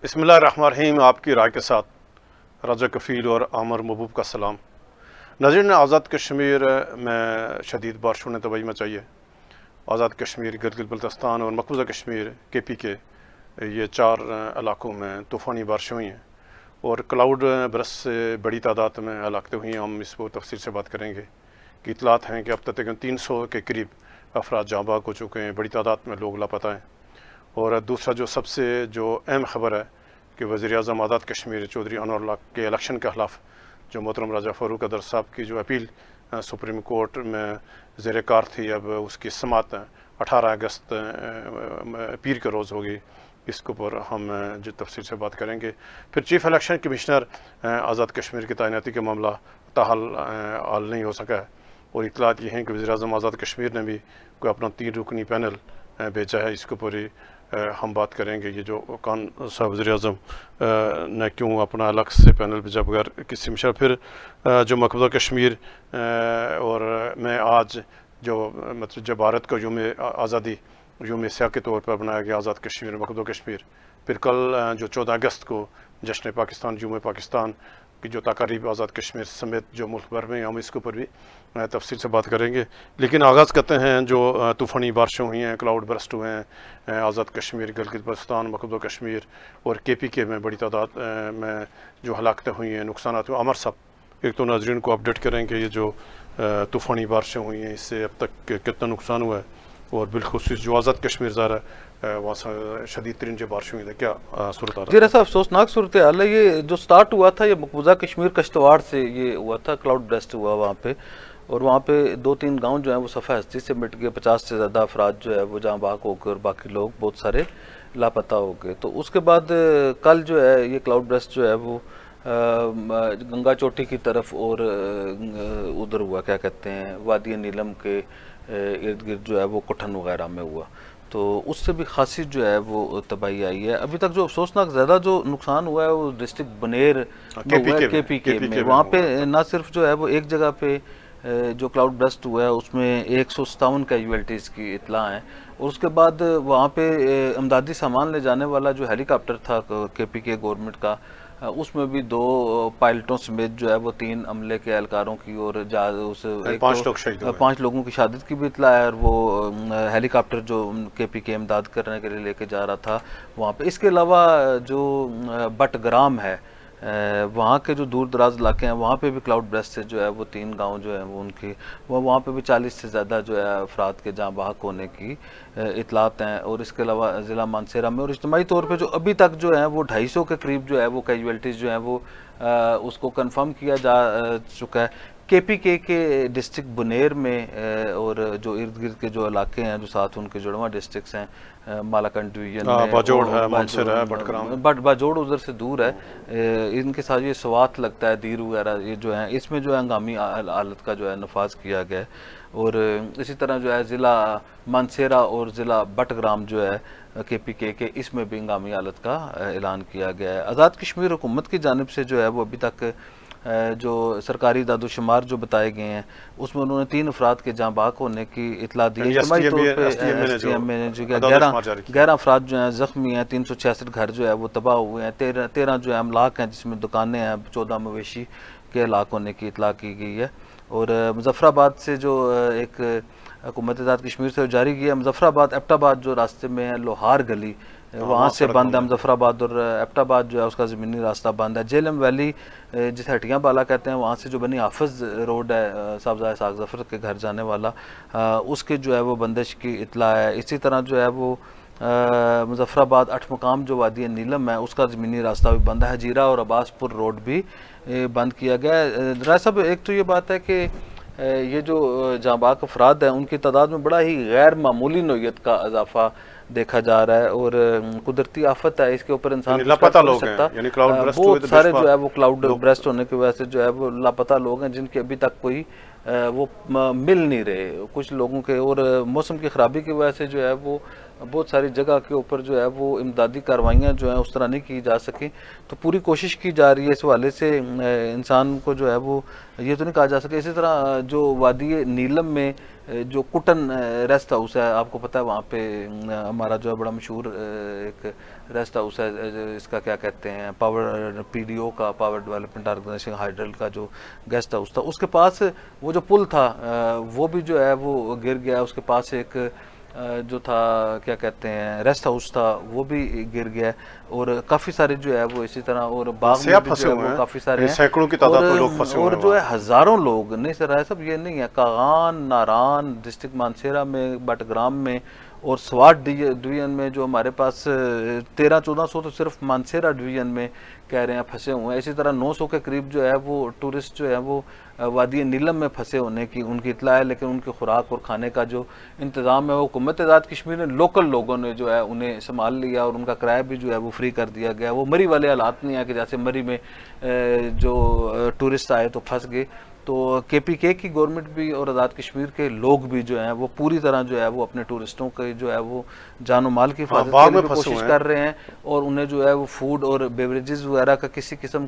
बिस्मिल्लाहिर्रहमानिर्रहीम। आपकी राय के साथ रजा कफ़ील और आमर महबूब का सलाम। नाज़रीन, आज़ाद कश्मीर में शदीद बारिशों ने तबाही मचाई है। आज़ाद कश्मीर, गिलगित बल्तिस्तान और मकबूजा कश्मीर KPK ये 4 इलाकों में तूफ़ानी बारिशें हुई हैं और क्लाउड बरस से बड़ी तादाद में हलाकतें हुई हैं। हम इस पर तफसील से बात करेंगे कि इतलात हैं कि अब तक 300 के करीब अफराद जाँ बाग हो चुके हैं, बड़ी तादाद में लोग लापता हैं। और दूसरा जो सबसे अहम ख़बर है कि वज़ीर-ए-आज़म आज़ाद कश्मीर चौधरी अनवर के इलेक्शन के ख़िलाफ़ जो मोहतरम राजा फ़ारूक अदर साहब की जो अपील सुप्रीम कोर्ट में ज़ेर कार थी, अब उसकी समाअत 18 अगस्त पीर के रोज़ होगी। इसके ऊपर हम जो तफसील से बात करेंगे। फिर chief election commissioner Azad Kashmir की तैनाती का मामला ताहाल हल नहीं हो सका है और इतलात ये हैं कि वज़ीर-ए-आज़म आज़ाद कश्मीर ने भी कोई अपना 3 रुकनी पैनल भेजा है। इसके ऊपर ही हम बात करेंगे। ये जो कौन सा वज़ीर-ए-आज़म ने क्यों अपना अलग से पैनल भेजा बगैर किसी मशवरे। फिर जो मकबूजा कश्मीर और में आज जो मतलब जब भारत का यूम आज़ादी यूम स्याह के तौर पर बनाया गया आज़ाद कश्मीर मकबूजा कश्मीर, फिर कल जो 14 अगस्त को जश्न पाकिस्तान यूम पाकिस्तान की जो तकारीब आज़ाद कश्मीर समेत जो मुल्क भर में, हम इसके ऊपर भी तफसील से बात करेंगे। लेकिन आगाज़ करते हैं जो तूफ़ानी बारिशें हुई हैं, क्लाउड बरस्ट हुए हैं आज़ाद कश्मीर, गिलगित बल्तिस्तान, मकबूजा कश्मीर और KPK में बड़ी तादाद में जो हलाकतें हुई हैं, नुकसान हुए। अमर साहब, एक तो नाज़रीन को अपडेट करेंगे ये जो तूफ़ानी बारिशें हुई हैं इससे अब तक कितना नुकसान हुआ है और बिलखुसूस जो आज़ाद कश्मीर ज़ारा वहाँ शदीद तरीन जो बारिश हुई थी, क्या सूरत हाल है? जी, ऐसा अफसोसनाक सूरत हाल है। ये जो स्टार्ट हुआ था ये मकबूजा कश्मीर कश्तवाड़ से ये हुआ था, क्लाउड ब्रेस्ट हुआ वहाँ पे, और वहाँ पे 2-3 गांव जो है वो सफ़ा हस्ती से मिट गए। 50 से ज़्यादा अफराद जो है वो जहाँ बाग हो गए और बाकी लोग बहुत सारे लापता हो गए। तो उसके बाद कल जो है ये क्लाउड ब्रेस्ट जो है वो गंगा चोटी की तरफ और उधर हुआ, क्या कहते हैं, वादी नीलम के इर्द गिर्द जो है वो कुठन वगैरह में हुआ। तो उससे भी खासी जो है वो तबाही आई है। अभी तक जो अफसोसनाक ज़्यादा जो नुकसान हुआ है वो डिस्ट्रिक्ट बनेर में हुआ है, KPK में। वहाँ पे ना सिर्फ जो है वो एक जगह पे जो क्लाउड ब्रस्ट हुआ है उसमें 157 कैजुअल्टीज़ की इतला है, और उसके बाद वहाँ पे इमदादी सामान ले जाने वाला जो हेलीकॉप्टर था KPK गवर्नमेंट का, उसमें भी 2 पायलटों समेत जो है वो 3 अमले के एहलकारों की और उस 5 लोगों की शहादत की भी इतला है। और वो हेलीकॉप्टर जो KPK इमदाद करने के लिए लेके जा रहा था वहाँ पे। इसके अलावा जो बटग्राम है, वहाँ के जो दूर दराज इलाके हैं वहाँ पे भी क्लाउड ब्रेस्ट से जो है वो 3 गांव जो है वो उनके वहाँ पे भी 40 से ज़्यादा जो है अफराद के जहाँ बहक होने की इतलात हैं। और इसके अलावा ज़िला मानसेरा में और इज्तिमाई तौर पे जो अभी तक जो है वो 250 के करीब जो है वो कैजुअल्टीज़ जो है वो उसको कंफर्म किया जा चुका है। KPK के डिस्ट्रिक्ट बुनेर में और जो इर्द गिर्द के जो इलाके हैं जो साथ उनके जुड़वा डिस्ट्रिक्ट्स हैं, मालाकंड डिवीजन में बाजोड़ है, मानसेरा है, बाजोड़ उधर से दूर है, इनके साथ ये स्वात लगता है, दीर वगैरह ये जो है, इसमें जो है हंगामी हालत का जो है नफाज किया गया है। और इसी तरह जो है ज़िला मानसेरा और ज़िला बटग्राम जो है KPK के, इसमें भी हंगामी हालत का ऐलान किया गया है। आज़ाद कश्मीर हुकूमत की जानिब से जो है वो अभी तक जो सरकारी दादोशुमार जो बताए गए हैं उसमें उन्होंने 3 अफराद के जहाँ बाग होने की इतला दी है। इज्तिमाई तौर पर STM ने जो 11 अफराद जो हैं ज़ख्मी हैं, 366 घर जो है वो तबाह हुए हैं, 13 जो है अमलाक हैं जिसमें दुकानें हैं, 14 मवेशी के हलाक होने की इतला की गई है। और मुजफ्फराबाद से जो एक हुकूमत आज़ाद कश्मीर से जारी किया, मुजफ्फराबाद एबटाबाद जो रास्ते में है, लोहार गली वहाँ से बंद है। मुजफ्फराबाद और एबटाबाद जो है उसका ज़मीनी रास्ता बंद है। जेलम वैली जिसे हटियाँ बाला कहते हैं, वहाँ से जो बनी हाफिज़ रोड है साहबजादा साग जफ़र के घर जाने वाला, उसके जो है वो बंदिश की इतला है। इसी तरह जो है वो मुजफ्फराबाद 8 मुकाम जो वादी नीलम है उसका ज़मीनी रास्ता भी बंद है। हजीरा और अब्बासपुर रोड भी बंद किया गया है। राय साहब, एक तो ये बात है कि ये जो जांबाग अफराद हैं उनकी तादाद में बड़ा ही गैर मामूली नौयत का इजाफा देखा जा रहा है, और कुदरती आफत है, इसके ऊपर इंसान लापता लोग हैं, यानी क्लाउड ब्रेस्ट बहुत सारे जो है वो क्लाउड ब्रेस्ट होने की वजह से जो है वो लापता लोग हैं जिनके अभी तक कोई वो मिल नहीं रहे कुछ लोगों के। और मौसम की ख़राबी की वजह से जो है वो बहुत सारी जगह के ऊपर जो है वो इमदादी कार्रवाइयाँ जो हैं उस तरह नहीं की जा सकी। तो पूरी कोशिश की जा रही है इस हवाले से, इंसान को जो है वो ये तो नहीं कहा जा सके। इसी तरह जो वादी नीलम में जो कुटन रेस्ट हाउस है, आपको पता है वहाँ पे हमारा जो है बड़ा मशहूर एक रेस्ट हाउस है, इसका क्या कहते हैं, पावर PDO का, पावर डेवलपमेंट ऑर्गेनाइजेशन हाइड्रल का जो गेस्ट हाउस था, उसके पास वो जो पुल था वो भी जो है वो गिर गया। उसके पास एक जो था क्या कहते हैं रेस्ट हाउस था वो भी गिर गया, और काफ़ी सारे जो है वो इसी तरह, और बाग में भी जो है वो काफ़ी सारे हैं, सैकड़ों की तादाद में लोग फंसे हुए हैं, और जो है हज़ारों लोग नहीं सर है सब, ये नहीं है, कागान, नारान डिस्ट्रिक्ट मानसेरा में, बटग्राम में और स्वाट डिवीजन में जो हमारे पास 1300-1400 तो सिर्फ मानसेरा डिवीजन में कह रहे हैं फंसे हुए हैं। इसी तरह 900 के करीब जो है वो टूरिस्ट जो है वो वादी नीलम में फंसे होने की उनकी इतला है, लेकिन उनकी खुराक और खाने का जो इंतज़ाम है वो हुकूमत आज़ाद कश्मीर ने, लोकल लोगों ने जो है उन्हें संभाल लिया, और उनका किराया भी जो है वो फ्री कर दिया गया। वो मरी वाले हालात नहीं है कि जैसे मरी में जो टूरिस्ट आए तो फंस गए। तो KPK की गवर्नमेंट भी और आज़ाद कश्मीर के लोग भी जो हैं वो पूरी तरह जो है वो अपने टूरिस्टों के जो है वो जानो माल की हिफाजत के लिए कोशिश कर रहे हैं, और उन्हें जो है वो फूड और बेवरेजेस वगैरह का किसी किस्म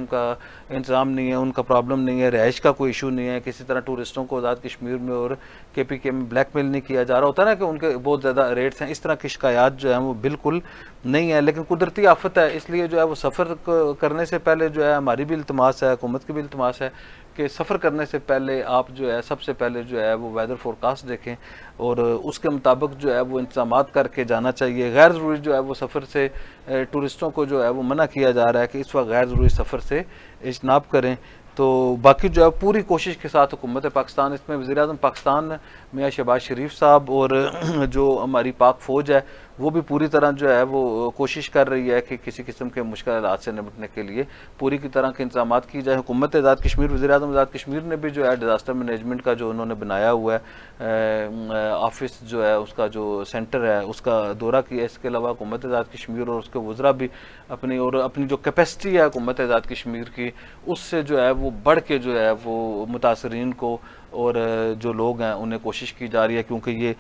का इंतजाम नहीं है, उनका प्रॉब्लम नहीं है, रहाइश का कोई इशू नहीं है, किसी तरह टूरिस्टों को आज़ाद कश्मीर में और KPK में ब्लैकमेल नहीं किया जा रहा होता ना कि उनके बहुत ज़्यादा रेट्स हैं, इस तरह की शिकायत जो है वो बिल्कुल नहीं है। लेकिन कुदरती आफत है, इसलिए जो है वो सफ़र करने से पहले जो है हमारी भी इल्तमास है, हुकूमत की भी इल्तमास है कि सफ़र करने से पहले आप जो है सबसे पहले जो है वो वेदर फोरकास्ट देखें और उसके मुताबिक जो है वो इंतजाम करके जाना चाहिए। गैर ज़रूरी जो है वो सफ़र से टूरिस्टों को जो है वो मना किया जा रहा है कि इस वक्त गैर ज़रूरी सफ़र से इज्तनाब करें। तो बाकी जो है पूरी कोशिश के साथ हुकूमत पाकिस्तान, इसमें वज़ीर-ए-आज़म पाकिस्तान मियाँ शहबाज शरीफ साहब और जो हमारी पाक फ़ौज है वो भी पूरी तरह जो है वो कोशिश कर रही है कि किसी किस्म के मुश्किल हालात से निपटने के लिए पूरी की तरह के इंतजाम की जाए। हुकूमत आज़ाद कश्मीर, वज़ीर-ए-आज़म आज़ाद कश्मीर ने भी जो है डिज़ास्टर मैनेजमेंट का जो उन्होंने बनाया हुआ है ऑफिस जो है उसका जो सेंटर है उसका दौरा किया। इसके अलावा हुकूमत आज़ाद कश्मीर और उसके वज़रा भी अपनी जो कैपेसिटी है हुकूमत आज़ाद कश्मीर की उससे जो है वो बढ़ के जो है वो मुतासरीन को और जो लोग हैं उन्हें कोशिश की जा रही है, क्योंकि ये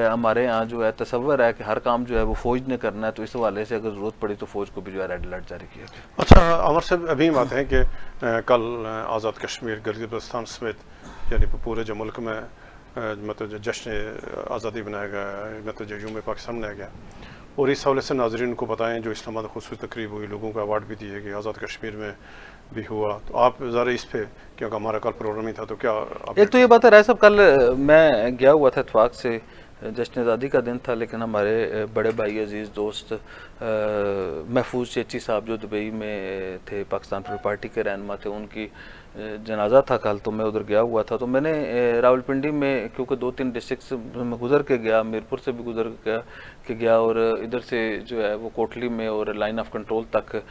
हमारे यहाँ जो है तसव्वुर है कि हर काम जो है वो फ़ौज ने करना है, तो इस हवाले से अगर ज़रूरत पड़ी तो फ़ौज को भी जो है रेड अलर्ट जारी किया गया। अच्छा अमर साहब, अभी बात है कि कल आज़ाद कश्मीर गिलगित बल्तिस्तान समेत यानी पूरे जो मुल्क में मतलब जश्न आज़ादी बनाया गया, मतलब जो यूम पाकिस्तान बनाया गया, और इस हवाले से नाज़रीन को बताएं जो इस्लामाबाद खुसूसी तकरीब हुई, लोगों को अवार्ड भी दिए गए, आज़ाद कश्मीर में भी हुआ, तो आप ज़रा इस पे, क्योंकि हमारा कल प्रोग्राम ही था, तो क्या एक तो ये बात है राय साहब, कल मैं गया हुआ था इत्तेफाक से, जश्न आज़ादी का दिन था, लेकिन हमारे बड़े भाई अजीज़ दोस्त महफूज चेची साहब जो दुबई में थे, पाकिस्तान पीपल्स पार्टी के रहनुमा थे, उनकी जनाजा था कल, तो मैं उधर गया हुआ था। तो मैंने रावलपिंडी में क्योंकि 2-3 डिस्ट्रिक्ट में गुजर के गया, मीरपुर से भी गुजर के गया और इधर से जो है वो कोटली में और लाइन ऑफ कंट्रोल तक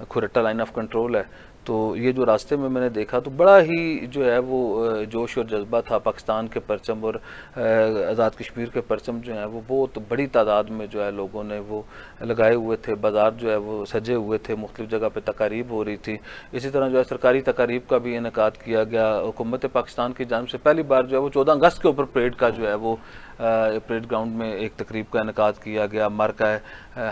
खुरट्टा लाइन ऑफ कंट्रोल है, तो ये जो रास्ते में मैंने देखा तो बड़ा ही जो है वो जोश और जज्बा था। पाकिस्तान के परचम और आज़ाद कश्मीर के परचम जो हैं वो बहुत बड़ी तादाद में जो है लोगों ने वो लगाए हुए थे, बाज़ार जो है वो सजे हुए थे, मुख्तलिफ़ जगह पे तकारीब हो रही थी। इसी तरह जो है सरकारी तकारीब का भी इनेकाद किया गया। हुकूमत पाकिस्तान की जानिब से पहली बार जो है वो 14 अगस्त के ऊपर परेड का जो है वो परेड ग्राउंड में एक तकरीब का इनेकाद किया गया। मरका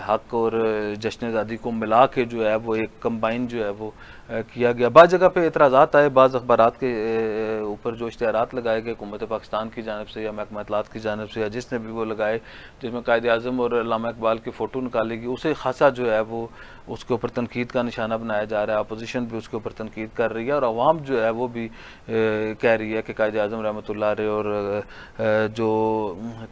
हक और जश्न आज़ादी को मिला के जो है वो एक कंबाइन जो है वो किया गया। बाज़ जगह पे एतराज़ात आए, बाज़ अखबारात के ऊपर जो इश्तिहारात लगाए गए हुकूमत पाकिस्तान की जानिब से या महकमा इत्तलात की जानिब से या जिसने भी वो लगाए, जिसमें कायद-ए-आज़म और अल्लामा इकबाल की फ़ोटो निकाली गई, उसे खासा जो है वो उसके ऊपर तनकीद का निशाना बनाया जा रहा है। अपोजिशन भी उसके ऊपर तनकीद कर रही है और अवाम जो है वो भी कह रही है कि कायद-ए-आज़म रहमतुल्लाह अलैह और जो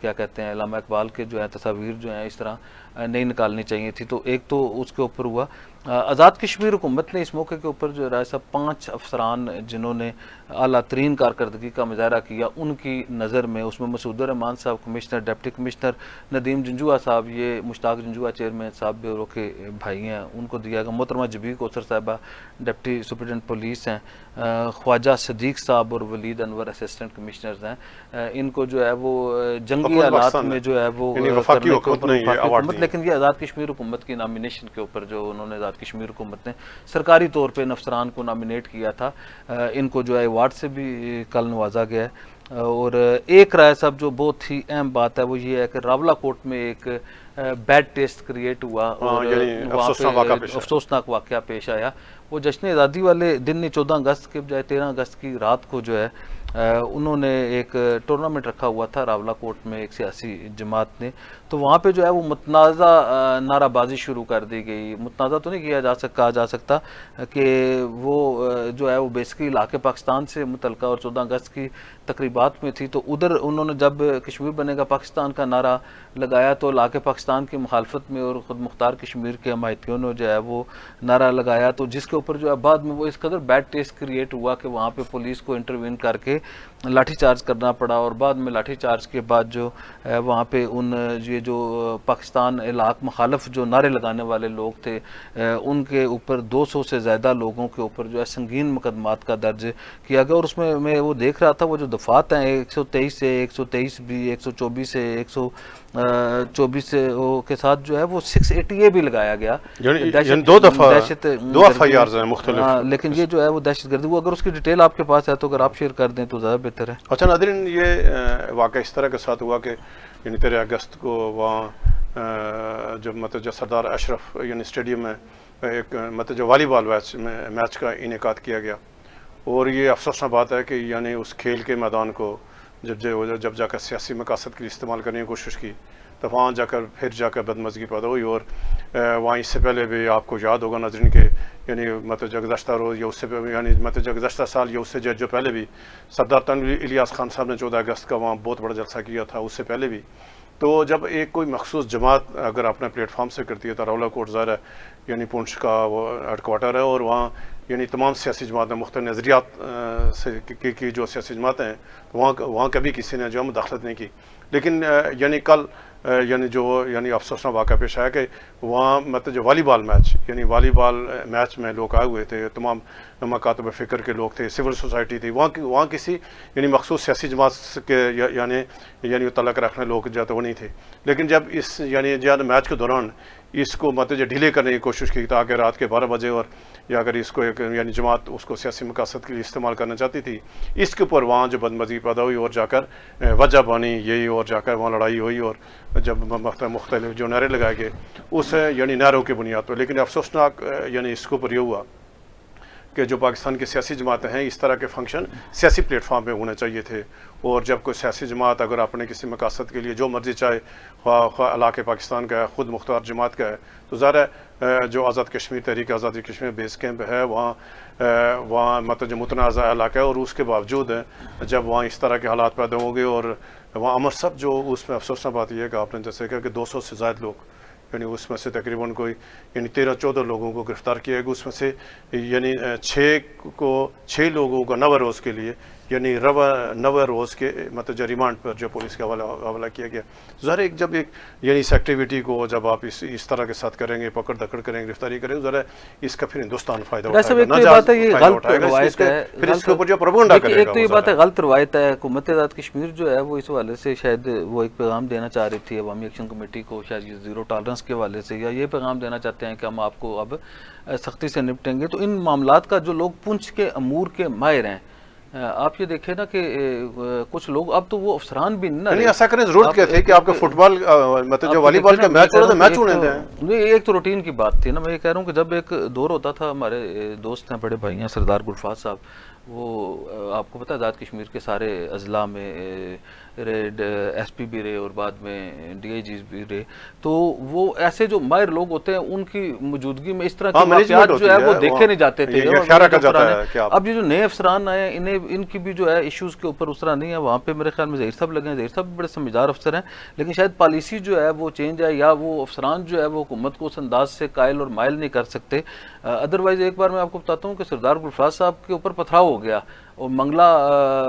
क्या कहते हैं अल्लामा इकबाल के जो है तस्वीर जो हैं इस तरह नहीं निकालनी चाहिए थी। तो एक तो उसके ऊपर हुआ। आज़ाद कश्मीर हुकूमत ने इस मौके के ऊपर जो है सब 5 अफसरान जिन्होंने आला तरीन कारकर्दगी का मुजाहरा किया, उनकी नज़र में उसमें मसूद रहमान साहब commissioner, deputy commissioner Nadeem Janjua साहब, ये मुश्ताक जंजुआ चेयरमैन साहब ब्यूरो के भाई हैं, उनको दिया गया। मोहतरमा जबीर कोसर साहबा डिप्टी सुपरिटेंडेंट पुलिस हैं, ख्वाजा सदीक साहब और वलीद अनवर असिस्टेंट कमिश्नर्स हैं। इनको जो है वो जंगी हालात में जो है वो हुकूमत, लेकिन ये आज़ाद कश्मीर हुकूमत की नामिनेशन के ऊपर जो उन्होंने आज़ाद कश्मीर हुकूमत ने सरकारी तौर पे इन अफसरान को नामिनेट किया था, इनको जो है अवार्ड से भी कल नवाजा गया है। और एक राय साहब जो बहुत ही अहम बात है वो ये है कि रावला कोर्ट में एक बैड टेस्ट क्रिएट हुआ और वहाँ पे अफसोसनाक वाक़या पेश आया। वो जश्न आज़ादी वाले दिन नहीं, 14 अगस्त के बजाय 13 अगस्त की रात को जो है उन्होंने एक टूर्नामेंट रखा हुआ था रावलाकोट में एक सियासी जमात ने, तो वहाँ पे जो है वो मुतनाज़ा नाराबाजी शुरू कर दी गई। मुतनाज़ा तो नहीं कहा जा सकता कि वो जो है वो बेसिकली इलाके पाकिस्तान से मुतल्लिका और 14 अगस्त की तकरीबात में थी, तो उधर उन्होंने जब कश्मीर बनेगा पाकिस्तान का नारा लगाया तो इलाके पाकिस्तान की मुखालफत में और ख़ुद मुख्तार कश्मीर के हमायतियों ने जो है वो नारा लगाया, तो जिसके ऊपर जो है बाद में वो इस कदर बैड टेस्ट क्रिएट हुआ कि वहाँ पे पुलिस को इंटरवीन करके लाठीचार्ज करना पड़ा। और बाद में लाठीचार्ज के बाद जो वहाँ पे ये जो पाकिस्तान इलाक मुखालफ जो नारे लगाने वाले लोग थे उनके ऊपर 200 से ज़्यादा लोगों के ऊपर जो है संगीन मुकदमात का दर्ज किया गया। और उसमें मैं वो देख रहा था वो जो दफात हैं 123 से 123 भी 124 से 124 से के साथ जो है वो 680A भी लगाया गया, दो दफा FIRs हैं मुख्तलिफ। लेकिन ये जो है वो दहशतगर्दी, वो अगर उसकी डिटेल आपके पास है तो अगर आप शेयर कर दें तो ज़्यादा बेहतर है। अच्छा नाज़रीन, ये वाक़या इस तरह के साथ हुआ कि 13 अगस्त को वहाँ जब मतलब जो सरदार अशरफ यानी स्टेडियम में एक मतलब जो वॉलीबॉल मैच का इनेकाद किया गया, और ये अफसोसनाक बात है कि यानी उस खेल के मैदान को जब जाकर सियासी मकासद के लिए इस्तेमाल करने की कोशिश की तो वहाँ जाकर फिर जाकर बदमज़गी पैदा हुई। और वहाँ इससे पहले भी आपको याद होगा नाज़रीन के यानी मतलब जो गुज़श्ता रोज़ या उससे यानी मतलब जो गुज़श्ता साल या उससे जो पहले भी सरदार तनवीर इलियास खान साहब ने 14 अगस्त का वहाँ बहुत बड़ा जलसा किया था। उससे पहले भी तो जब एक कोई मखसूस जमात अगर अपने प्लेटफॉर्म से करती है तो रावलाकोट ज़ाहिर है यानी पुंछ का वो हेडक्वार्टर है, और वहाँ यानी तमाम सियासी जमातें मुख्तलिफ नज़रियात से की जो सियासी जमातें हैं तो वहाँ कभी किसी ने जो है मुदाखलत नहीं की। लेकिन यानी कल यानी जो यानी अफसोसनाक वाक़ा पेश आया कि वहाँ मतलब जो वॉलीबॉल मैच में लोग आए हुए थे, तमाम मकातब फ़िक्र के लोग थे, सिविल सोसाइटी थी, वहाँ किसी यानी मखसूस सियासी जमात के यानी तल्लुक़ रखने लोग जो वो नहीं थे। लेकिन जब इस यानी जो मैच के दौरान इसको मतलब जो डिले करने की कोशिश की ताकि रात के 12 बजे, और या अगर इसको एक यानी जमात उसको सियासी मकासद के लिए इस्तेमाल करना चाहती थी, इसके ऊपर वहाँ जो बदमज़गी पैदा हुई और जाकर वजह बनी यही, और जाकर वहाँ लड़ाई हुई और जब मुख्तलिफ जो नारे लगाए गए उस यानी नारों की बुनियाद पर। लेकिन अफसोसनाक यानी इसके ऊपर यह हुआ कि जो पाकिस्तान की सियासी जमातें हैं इस तरह के फंक्शन सियासी प्लेटफॉर्म पे होने चाहिए थे, और जब कोई सियासी जमात अगर अपने किसी मकासद के लिए जो मर्जी चाहे ख्वाह इलाके पाकिस्तान का है, ख़ुद मुख्तार जमात का है, तो ज़ाहिर है जो आज़ाद कश्मीर तहरीक आज़ादी कश्मीर बेस कैंप है वहाँ मतलब जो मुतनाज़ा इलाका है, और उसके बावजूद जब वहाँ इस तरह के हालात पैदा होंगे और वहाँ अमर सब जो उसमें अफसोसनाक बात यह है कि आपने जैसे कहा कि 200 से ज़्यादा लोग यानी उसमें से तकरीबन कोई यानी 13-14 लोगों को गिरफ़्तार किया गया, उसमें से यानी 6 लोगों का 9 रोज़ के लिए यानी 9 रोज़ के मतलब जो रिमांड पर जो पुलिस के हवाला किया गया। ज़ाहिर एक जब एक यानी इस एक्टिविटी को जब आप इस तरह के साथ करेंगे, पकड़ दकड़ करेंगे, गिरफ्तारी करेंगे, ज़रा इसका फिर हिंदुस्तान फ़ायदा उठाएगा, फिर इसके ऊपर जो प्रोपेगेंडा करेगा। एक तो ये बात है गलत रवायत है। हुकूमत आज़ाद कश्मीर जो है वो इस हवाले से शायद वो एक पैगाम देना चाह रही थी अवामी एक्शन कमेटी को, शायद ये ज़ीरो टॉलरेंस के हवाले से, या ये पैगाम देना चाहते हैं कि हम आपको अब सख्ती से निपटेंगे। तो इन मामलात का जो लोग पुंछ के अमूर के माहिर हैं, आप ये देखें ना कि कुछ लोग अब तो वो अफसरान भी नहीं ऐसा करें जरूरत क्या थी कि आपका फुटबॉल मतलब जो वॉलीबॉल का मैच हो रहा था मैच होने दें। एक तो रूटीन की बात थी ना, मैं ये कह रहा हूँ कि जब एक दौर होता था, हमारे दोस्त हैं बड़े भाई हैं सरदार गुलफाज साहब, वो आपको पता है आज़ाद कश्मीर के सारे अजला में रेड SP भी रहे और बाद में DIGs भी रहे, तो वो ऐसे जो माहिर लोग होते हैं उनकी मौजूदगी में इस तरह के वाक़यात जो है वो देखे नहीं जाते थे। अब ये जो नए अफसरान आए इनकी भी जो है इश्यूज़ के ऊपर उस तरह नहीं है। वहाँ पे मेरे ख्याल में ज़हीर साहब लगे हैं, ज़हीर साहब भी बड़े समझदार अफसर हैं, लेकिन शायद पॉलिसी जो है वो चेंज है, या वो अफसरान जो है वो हुकूमत को उस अंदाज से कायल और मायल नहीं कर सकते। अदरवाइज़ एक बार मैं आपको बताता हूँ कि सरदार गुलफाज साहब के ऊपर पथराव हो गया और मंगला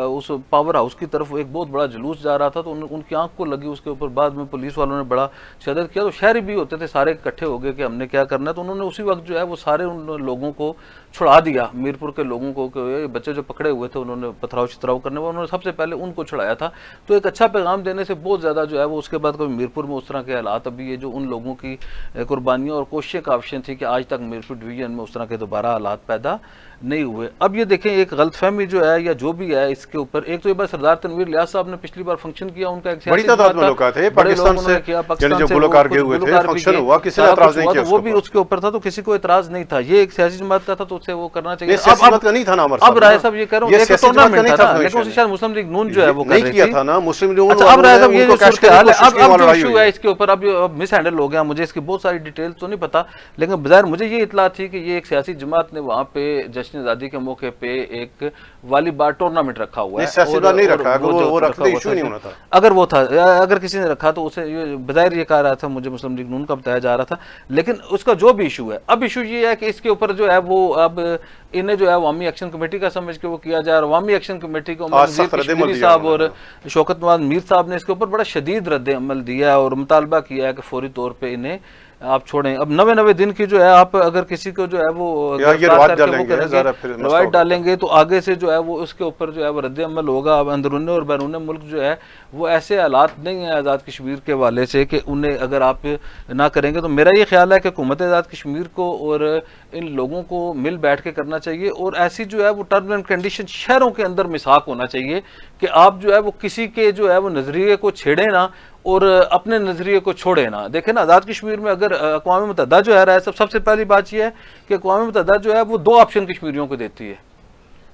उस पावर हाउस की तरफ एक बहुत बड़ा जुलूस जा रहा था, तो उनकी आंख को लगी उसके ऊपर। बाद में पुलिस वालों ने बड़ा शदत किया, तो शहरी भी होते थे सारे इकट्ठे हो गए कि हमने क्या करना है, तो उन्होंने उसी वक्त जो है वो सारे उन लोगों को छुड़ा दिया, मीरपुर के लोगों को, बच्चे जो पकड़े हुए थे उन्होंने पथराव छितराव करने में उन्होंने सबसे पहले उनको छुड़ाया था। तो एक अच्छा पैगाम देने से बहुत ज़्यादा जो है वो उसके बाद कभी मीरपुर में उस तरह के हालात, अभी ये जो उन लोगों की कुर्बानियाँ और कोशिशें काफ़ी थी कि आज तक मीरपुर डिवीज़न में उस तरह के दोबारा हालात पैदा नहीं हुए। अब ये देखें एक गलतफहमी जो जो है या जो भी है इसके ऊपर, एक तो ये बार सरदार तनवीर लियाज साहब ने पिछली बार फंक्शन किया, उनका एक बड़ी तादाद में लोग आए थे पाकिस्तान से, यानी जो गुलकार गए हुए थे, फंक्शन हुआ, किसी ने एतराज नहीं किया, वो भी उसके ऊपर था, तो किसी को एतराज नहीं था। ये एक सियासी जमात का था तो उसे वो करना चाहिए। अब राय साहब ये कह रहा हूँ एक टूर्नामेंट था, लेकिन उसे शायद मुस्लिम लीग नून जो है वो नहीं किया था ना, मुस्लिम लीग। अच्छा, अब राय साहब ये जो सूरत-ए-हाल है, अब जो इशू है इसके ऊपर अब मिस हैंडल हो गया, मुझे इसकी बहुत सारी डिटेल तो नहीं पता, लेकिन बज़ाहिर मुझे ये इतला थी कि ये एक सियासी जमात ने वहाँ पे जश्न आज़ादी के मौके पे एक वॉलीबॉल टूर्नामेंट रखा हुआ है। नहीं रखा, वो रखते इशू नहीं होना था। अगर वो था, अगर किसी ने रखा तो उसे बज़ाहिर ये कहा रहा था, मुझे मुस्लिम लीग नून का बताया जा रहा था, लेकिन उसका जो भी इशू है, अब इशू ये है कि इसके ऊपर जो है वो अब इन्हें जो है अवामी एक्शन कमेटी का समझ के वो किया जाए। अवामी एक्शन कमेटी को कश्मीरी साहब और शौकत नवाज मीर साहब ने इसके ऊपर बड़ा शदीद रद्द अमल दिया है और मुतालबा किया है कि फौरी तौर पर इन्हें आप छोड़ें। अब 99 दिन की जो है, आप अगर किसी को जो है वो रवायत डालेंगे तो आगे से जो है वो उसके ऊपर जो है वो रद्द अमल होगा। अब अंदरूनी और बैरून मुल्क जो है वो ऐसे हालात नहीं है आज़ाद कश्मीर के वाले से कि उन्हें अगर आप ना करेंगे, तो मेरा ये ख्याल है कि हुकूमत आज़ाद कश्मीर को और इन लोगों को मिल बैठ के करना चाहिए और ऐसी जो है वो टर्म्स एंड कंडीशन शहरों के अंदर मिसाक होना चाहिए कि आप जो है वो किसी के जो है वो नजरिए को छेड़े ना और अपने नजरिए को छोड़े ना। देखें ना, आज़ाद कश्मीर में अगर अक़वाम मुत्तहिदा जो है सबसे पहली बात यह है कि अक़वाम मुत्तहिदा जो है वो 2 ऑप्शन कश्मीरियों को देती है।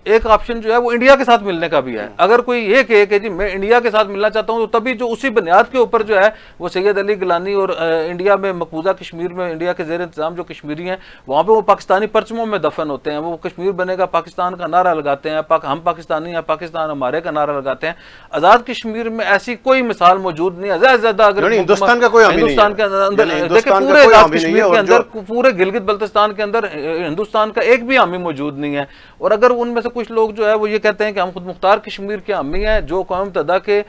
एक ऑप्शन जो है वो इंडिया के साथ मिलने का भी है। अगर कोई ये कहे कि जी मैं इंडिया के साथ मिलना चाहता हूं, तो तभी जो उसी बुनियाद के ऊपर जो है वो सैयद अली गिलानी और इंडिया में मकबूजा कश्मीर में इंडिया के ज़ेर इंतजाम जो कश्मीरी हैं वहाँ पे वो पाकिस्तानी परचमों में दफन होते हैं। वो कश्मीर बनेगा पाकिस्तान का नारा लगाते हैं, हम पाकिस्तानी हैं, पाकिस्तान हमारे का नारा लगाते हैं। आज़ाद कश्मीर में ऐसी कोई मिसाल मौजूद नहीं है। ज़्यादा अगर हिंदुस्तान के अंदर देखिए, पूरे आज़ाद कश्मीर के अंदर, पूरे गिलगित बल्तिस्तान के अंदर हिंदुस्तान का एक भी हामी मौजूद नहीं है। और अगर उनमें से कुछ लोग जो है वो ये कहते हैं कि हम खुद मुख्तार कश्मीर के हामी हैं, जो कौम मुत्तहिदा के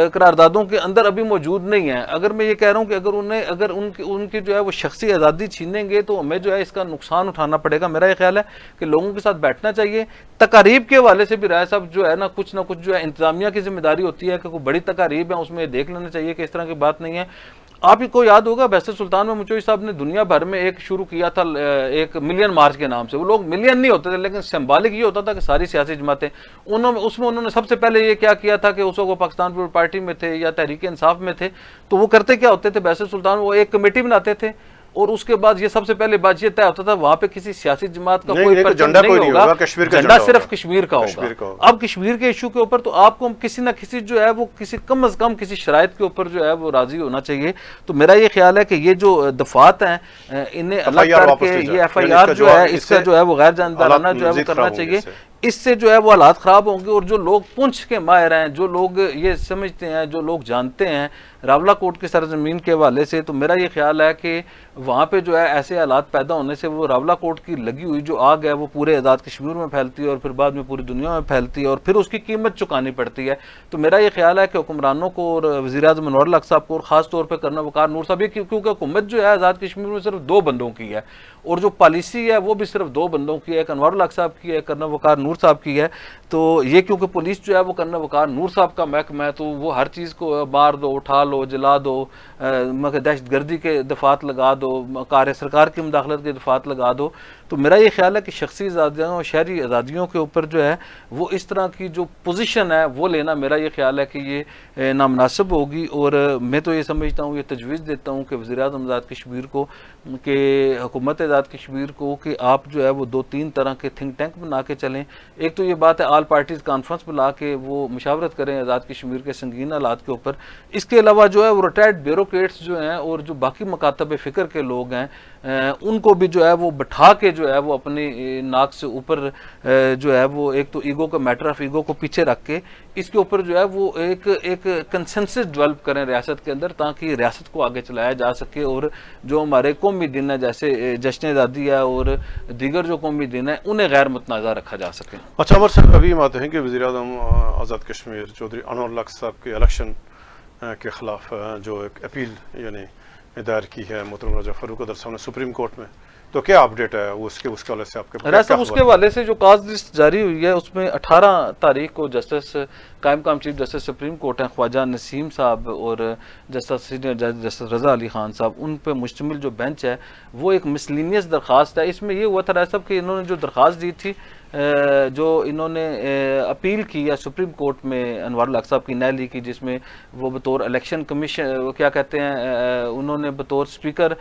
करारदादों के अंदर अभी मौजूद नहीं है। अगर मैं ये कह रहा हूँ कि अगर उनकी जो है वो शख्सी आज़ादी छीनेंगे तो हमें जो है इसका नुकसान उठाना पड़ेगा। मेरा ये ख्याल है कि लोगों के साथ बैठना चाहिए। तकारीब के हवाले से भी राय साहब जो है ना, कुछ ना कुछ जो है इंतजामिया की जिम्मेदारी होती है कि कोई बड़ी तकारीब है उसमें देख लेना चाहिए कि इस तरह की बात नहीं है। आप ही को याद होगा बैसर सुल्तान में मुचोई साहब ने दुनिया भर में एक शुरू किया था, एक मिलियन मार्च के नाम से। वो लोग मिलियन नहीं होते थे, लेकिन सिंबॉलिक ये होता था कि सारी सियासी जमातें उसमें उन्होंने सबसे पहले ये क्या किया था कि उस वक्त वो पाकिस्तान पीपल्स पार्टी में थे या तहरीक इंसाफ में थे, तो वो करते क्या होते थे, बैसर सुल्तान वो एक कमेटी बनाते थे और उसके बाद ये सबसे पहले बात ये तय होता था वहां पे किसी सियासी जमात का कोई झंडा नहीं होगा, झंडा सिर्फ कश्मीर का होगा। अब कश्मीर के इशू के ऊपर तो आपको किसी ना किसी जो है वो किसी कम अज कम किसी शराइत के ऊपर जो है वो राजी होना चाहिए। तो मेरा ये ख्याल है कि ये जो दफात हैं इन्हें अलग करके ये FIR जो है इसका जो है वो गैर जानदाराना जो है वो करना चाहिए। इससे जो है वो हालात ख़राब होंगे और जो लोग पुंछ के माहिर हैं, जो लोग ये समझते हैं, जो लोग जानते हैं रावला कोट की सरजमीन के हवाले से, तो मेरा ये ख्याल है कि वहाँ पे जो है ऐसे हालात पैदा होने से वो रावला कोट की लगी हुई जो आग है वो पूरे आज़ाद कश्मीर में फैलती है और फिर बाद में पूरी दुनिया में फैलती है और फिर उसकी कीमत चुकानी पड़ती है। तो मेरा ये ख्याल है कि हुक्मरानों को और वज़ीर-ए-आज़म अनवर हक साहब को और ख़ास तौर पर करना वकार नूर साहब, क्योंकि हुकूमत जो है आज़ाद कश्मीर में सिर्फ 2 बंदों की है और जो पॉलिसी है वो भी सिर्फ 2 बंदों की है, एक अनवर हक साहब की है, करना वकार नूर साहब की है। तो ये क्योंकि पुलिस जो है वो करना वकार नूर साहब का महकमा है, तो वो हर चीज़ को मार दो, उठा लो, जला दो, मगर दहशतगर्दी के दफात लगा दो, कार्य सरकार की मुदाखलत के दफात लगा दो। तो मेरा ये ख्याल है कि शख्सी आज़ादियों और शहरी आज़ादियों के ऊपर जो है वो इस तरह की जो पोजीशन है वो लेना, मेरा ये ख्याल है कि ये नामुनासिब होगी। और मैं तो ये समझता हूँ, ये तजवीज़ देता हूँ कि वज़ीर-ए-आज़म आज़ाद कश्मीर को, कि हुकूमत आज़ाद कश्मीर को, कि आप जो है वो 2-3 तरह के थिंक टैंक बना के चलें। एक तो ये बात है ऑल पार्टीज़ कॉन्फ्रेंस बुला के वो मुशावरत करें आज़ाद कश्मीर के संगीन हालात के ऊपर। इसके अलावा जो है वो रिटायर्ड ब्यूरोक्रेट्स जो हैं और जो बाकी मकातब फ़िक्र के लोग हैं उनको भी जो है वो बैठा के जो है वो अपनी नाक से ऊपर जो है वो, एक तो ईगो का मैटर ऑफ ईगो को पीछे रख के इसके ऊपर जो है वो एक कंसेंसस डेवलप करें रियासत के अंदर, ताकि रियासत को आगे चलाया जा सके और जो हमारे कौमी दिन है जैसे जश्न आज़ादी है और दीगर जो कौमी दिन है उन्हें गैर मुतनाज़ा रखा जा सके। अच्छा अमर साहब, अभी हम आते हैं कि वज़ीर-ए-आज़म आज़ाद कश्मीर चौधरी अनवर हक साहब के इलेक्शन के ख़िलाफ़ जो एक अपील यानी दायर की है मोहतरम रजा फ़ारूक अदर साहब ने सुप्रीम कोर्ट में, तो क्या अपडेट है उसके हवाले से आपके पास? उसके हवाले से जो काज लिस्ट जारी हुई है उसमें 18 तारीख को जस्टिस कायम चीफ जस्टिस सुप्रीम कोर्ट हैं ख्वाजा नसीम साहब और जस्टिस सीनियर जज जस्टिस रज़ा अली खान साहब, उन पे मुश्तमिल जो बेंच है वो एक मिसलिनियस दरख्वास्त है। इसमें ये हुआ था राय साहब कि इन्होंने जो दरख्वास्त दी थी जो इन्होंने अपील की या सुप्रीम कोर्ट में अनवारुल हक साहब की नैली की, जिसमें वो बतौर इलेक्शन कमीशन वो क्या कहते हैं उन्होंने बतौर स्पीकर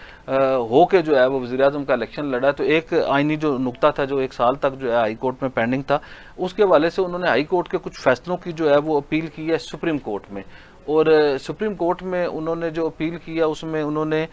हो के जो है वो वज़ीर-ए-आज़म का इलेक्शन लड़ा। तो एक आइनी जो नुक्ता था जो 1 साल तक जो है हाई कोर्ट में पेंडिंग था, उसके हवाले से उन्होंने हाई कोर्ट के कुछ फैसलों की जो है वो अपील की है सुप्रीम कोर्ट में। और सुप्रीम कोर्ट में उन्होंने जो अपील किया उसमें उन्होंने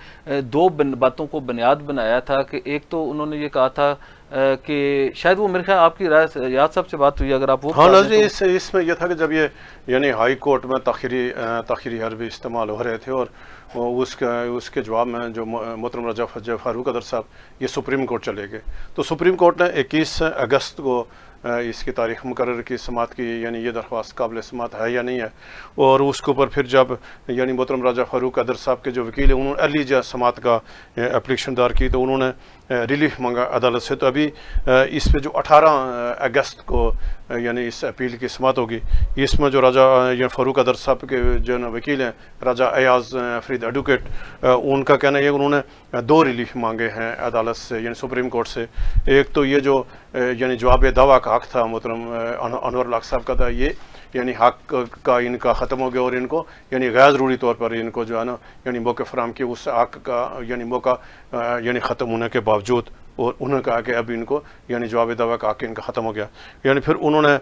2 बातों को बुनियाद बनाया था कि एक तो उन्होंने ये कहा था कि शायद वो मेरे ख्याल आपकी राय याद साहब से बात हुई, अगर आप वो हाँ ना जी, इसमें यह था कि जब ये यानी हाई कोर्ट में तखीरी हरबी इस्तेमाल हो रहे थे और उसके जवाब में जो मोहतरम रजा फारूक अदर साहब ये सुप्रीम कोर्ट चले गए। तो सुप्रीम कोर्ट ने 21 अगस्त को इसकी तारीख मुकर्रर की समात की, यानी ये दरख्वास्त काबिल समात है या नहीं है। और उसके ऊपर फिर जब यानी मोहतरम राजा फारूक अदर साहब के जो वकील हैं उन्होंने अर्ली समात का एप्लीकेशन दायर की, तो उन्होंने रिलीफ मांगा अदालत से। तो अभी इस पे जो 18 अगस्त को यानी इस अपील की समात होगी, इसमें जो राजा फारूक अदर साहब के जो वकील हैं राजा अयाज फरीद एडवोकेट, उनका कहना है उन्होंने 2 रिलीफ मांगे हैं अदालत से यानी सुप्रीम कोर्ट से। एक तो ये जो यानी जवाब दावा का हक था मोहतरम अनवर हक साहब का था, ये यानी हक का इनका ख़त्म हो गया और इनको यानी गैर ज़रूरी तौर पर इनको जो है ना यानी मौके फराम किए उस हक का यानी मौका यानी ख़त्म होने के बावजूद, और उन्होंने कहा कि अब इनको यानी जवाब दावा का हक इनका ख़त्म हो गया। यानी फिर उन्होंने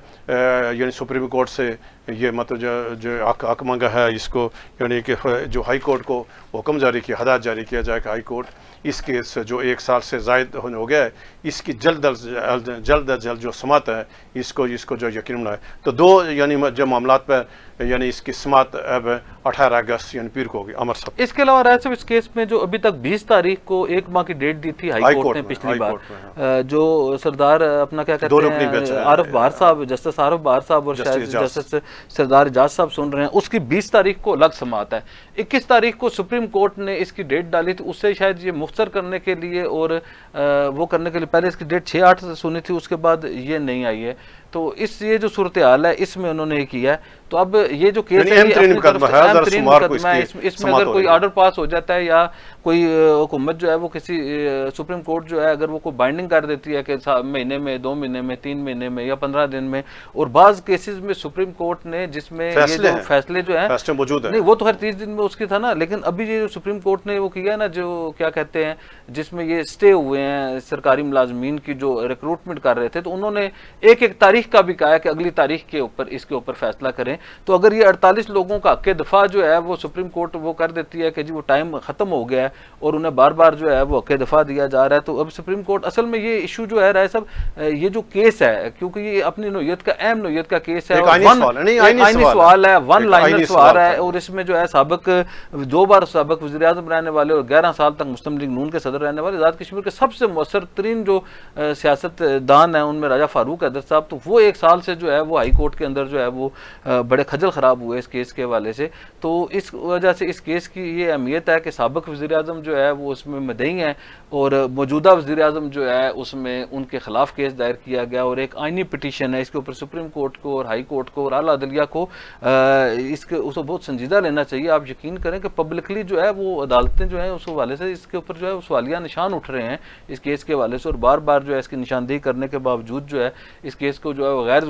यानी सुप्रीम कोर्ट से ये मतलब जो हक मांगा है इसको, यानी कि जो हाई कोर्ट को हुक्म जारी किया, हदायत जारी किया जाए कि हाई कोर्ट इस केस जो 1 साल से ज़ायद हो गया है इसकी जल्द अज जल्द जो समात है इसको जो यकीन बनाए। तो 2 यानी जो मामलात पर यानी इसकी समात अब 18 अगस्त यानी पीर को होगी। अमर साहब, इसके अलावा राय साहब इस केस में जो अभी तक 20 तारीख को 1 माह की डेट दी थी हाई कोर्ट ने पिछली बार, जो सरदार अपना क्या कहते हैं आरिफ बहार साहब, जस्टिस आरिफ बहार साहब और शायद जस्टिस सरदार एजाज साहब सुन रहे हैं, उसकी 20 तारीख को अलग समात है। 21 तारीख को सुप्रीम कोर्ट ने इसकी डेट डाली थी, उससे शायद ये मुख्तर करने के लिए और वो करने के लिए पहले इसकी डेट 6-8 से सुनी थी, उसके बाद ये नहीं आई है। तो इस ये जो सूरत हाल है इसमें उन्होंने ये किया है। तो अब ये जो केस है इसमें अगर कोई ऑर्डर पास हो जाता है या कोई हुकूमत जो है वो किसी सुप्रीम कोर्ट जो है अगर वो कोई बाइंडिंग कर देती है कि महीने में, 2 महीने में, 3 महीने में या 15 दिन में, और बाज केसेस में सुप्रीम कोर्ट ने जिसमें ये जो फैसले जो है मौजूद है, नहीं वो तो हर 30 दिन में उसकी था ना, लेकिन अभी ये जो सुप्रीम कोर्ट ने वो किया ना जो क्या कहते हैं जिसमें ये स्टे हुए हैं सरकारी मुलाजमीन की जो रिक्रूटमेंट कर रहे थे, तो उन्होंने एक तारीख का भी कहा है कि अगली तारीख के ऊपर इसके ऊपर फैसला करें। तो अगर ये 48 लोगों का हक दफा जो है वो सुप्रीम कोर्ट वो कर देती है कि जी वो टाइम खत्म हो गया है और उन्हें बार बार जो है वो हक दफा दिया जा रहा है, तो अब सुप्रीम कोर्ट असल में ये इशू जो है राय साहब, ये जो केस है क्योंकि ये अपनी नोयत का अहम नोयत का केस है, आईनी सवाल है, 1 लाइनर सवाल है, और इसमें जो है साबिक 2 बार साबिक वज़ीर-ए-आज़म रहने वाले और 11 साल तक मुस्लिम लीग नून के सदर रहने वाले आज़ाद कश्मीर के सबसे मौसर तरीन जो सियासतदान है उनमें राजा फारूक अदर साहब, तो वो 1 साल से जो है वो हाई कोर्ट के अंदर जो है वो बड़े खजल ख़राब हुए इस केस के हवाले से। तो इस वजह से इस केस की ये अहमियत है कि साबिक वज़ीर-ए-आज़म जो है वो उसमें मदई हैं और मौजूदा वज़ीर-ए-आज़म जो है उसमें उनके ख़िलाफ़ केस दायर किया गया और एक आइनी पिटीशन है, इसके ऊपर सुप्रीम कोर्ट को और हाई कोर्ट को और आला अदलिया को इसके उसको बहुत संजीदा लेना चाहिए। आप यकीन करें कि पब्लिकली जो है वो अदालतें जो हैं उस हवाले से इसके ऊपर जो है सवालिया निशान उठ रहे हैं इस केस के हवाले से, और बार बार जो है इसकी निशानदेही करने के बावजूद जो है इस केस को जो है गैर